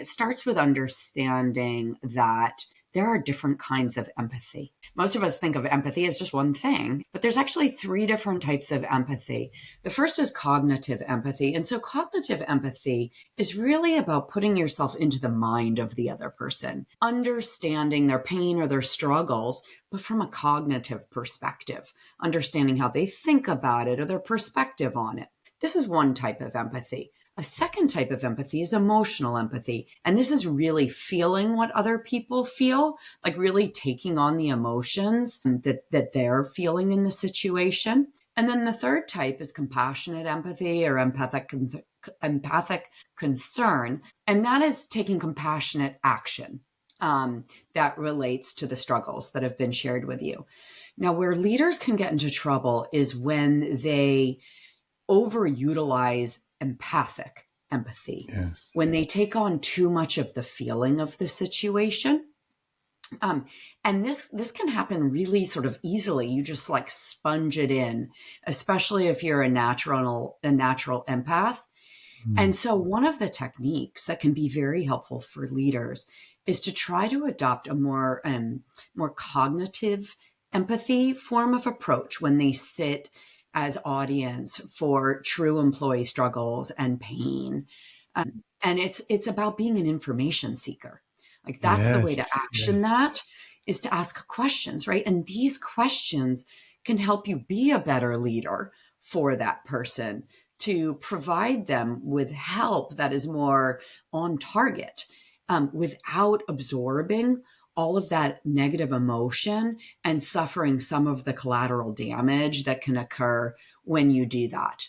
It starts with understanding that there are different kinds of empathy. Most of us think of empathy as just one thing, but there's actually 3 different types of empathy. The first is cognitive empathy. And so cognitive empathy is really about putting yourself into the mind of the other person, understanding their pain or their struggles, but from a cognitive perspective, understanding how they think about it or their perspective on it. This is one type of empathy. A second type of empathy is emotional empathy. And this is really feeling what other people feel, like really taking on the emotions that they're feeling in the situation. And then the third type is compassionate empathy or empathic concern. And that is taking compassionate action that relates to the struggles that have been shared with you. Now, where leaders can get into trouble is when they overutilize empathic empathy. Yes. When they take on too much of the feeling of the situation. And this can happen really sort of easily. You just like sponge it in, especially if you're a natural empath. And so one of the techniques that can be very helpful for leaders is to try to adopt a more cognitive empathy form of approach when they sit as audience for true employee struggles and pain. And it's about being an information seeker. Like that's the way to action that is to ask questions, right? And these questions can help you be a better leader for that person, to provide them with help that is more on target, without absorbing all of that negative emotion and suffering some of the collateral damage that can occur when you do that.